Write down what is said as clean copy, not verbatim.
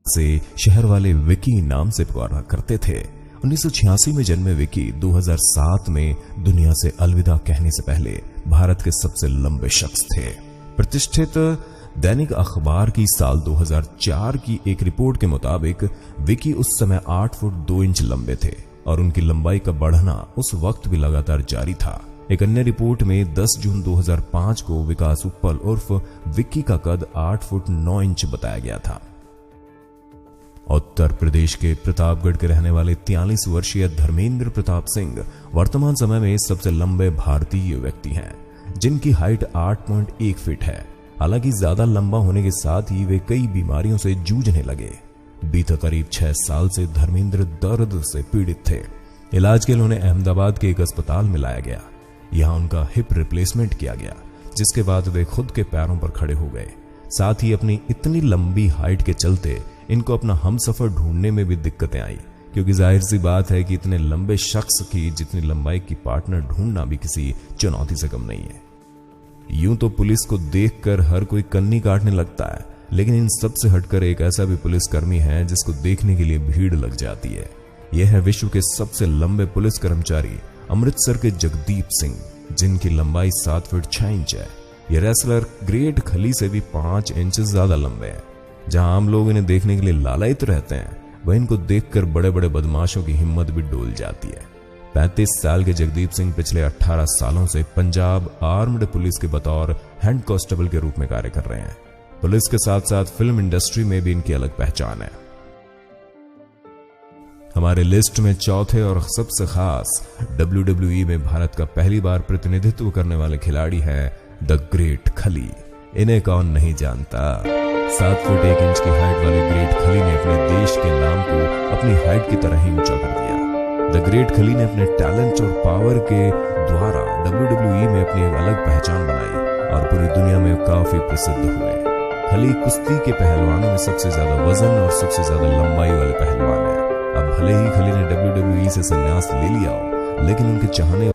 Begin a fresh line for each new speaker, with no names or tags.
से शहर वाले विकी नाम से पुकारा करते थे। 1986 में जन्मे विकी 2007 में दुनिया से अलविदा कहने से पहले भारत के सबसे लंबे शख्स थे। प्रतिष्ठित दैनिक अखबार की साल 2004 की एक रिपोर्ट के मुताबिक विकी उस समय 8 फुट 2 इंच लंबे थे और उनकी लंबाई का बढ़ना उस वक्त भी लगातार जारी था। एक अन्य रिपोर्ट में 10 जून 2005 को विकास उप्पल उर्फ विक्की का कद 8 फुट 9 इंच बताया गया था। उत्तर प्रदेश के प्रतापगढ़ के रहने वाले 43 वर्षीय धर्मेंद्र प्रताप सिंह वर्तमान समय में सबसे लंबे भारतीय व्यक्ति हैं, जिनकी हाइट 8.1 फीट है। हालांकि ज्यादा लंबा होने के साथ ही वे कई बीमारियों से जूझने लगे। बीते करीब 6 साल से धर्मेंद्र दर्द से पीड़ित थे। इलाज के लिए उन्हें अहमदाबाद के एक अस्पताल में लाया गया। यहां उनका हिप रिप्लेसमेंट किया गया, जिसके बाद वे खुद के पैरों पर खड़े हो गए। साथ ही अपनी इतनी लंबी हाइट के चलते इनको अपना हमसफर ढूंढने में भी दिक्कतें आई, क्योंकि जाहिर सी बात है कि इतने लंबे शख्स की जितनी लंबाई की पार्टनर ढूंढना भी किसी चुनौती से कम नहीं है। यूं तो पुलिस को देखकर हर कोई कन्नी काटने लगता है, लेकिन इन सब से हटकर एक ऐसा भी पुलिसकर्मी है जिसको देखने के लिए भीड़ लग जाती है। यह है विश्व के सबसे लंबे पुलिस कर्मचारी अमृतसर के जगदीप सिंह, जिनकी लंबाई 7 फुट 6 इंच है। यह रेसलर ग्रेट खली से भी 5 इंच ज्यादा लंबे हैं। जहां आम लोग इन्हें देखने के लिए लालायित रहते हैं, वह इनको देखकर बड़े बड़े बदमाशों की हिम्मत भी डोल जाती है। 35 साल के जगदीप सिंह पिछले 18 सालों से पंजाब आर्म्ड पुलिस के बतौर हेड कांस्टेबल के रूप में कार्य कर रहे हैं। पुलिस के साथ साथ फिल्म इंडस्ट्री में भी इनकी अलग पहचान है। हमारे लिस्ट में चौथे और सबसे खास WWE में भारत का पहली बार प्रतिनिधित्व करने वाले खिलाड़ी हैं द ग्रेट खली। इन्हें कौन नहीं जानता। 7 फुट 1 इंच की हाइट वाले ग्रेट खली ने अपने देश के नाम को अपनी हाइट की तरह ही ऊंचा कर दिया। द ग्रेट खली ने अपने टैलेंट और पावर के द्वारा WWE में अपनी एक अलग पहचान बनाई और पूरी दुनिया में काफी प्रसिद्ध हुए। खली कुश्ती के पहलवानों में सबसे ज्यादा वजन और सबसे ज्यादा लंबाई वाले पहलवान है। अब भले ही खली ने WWE से संन्यास ले लिया हो, लेकिन उनके चाहने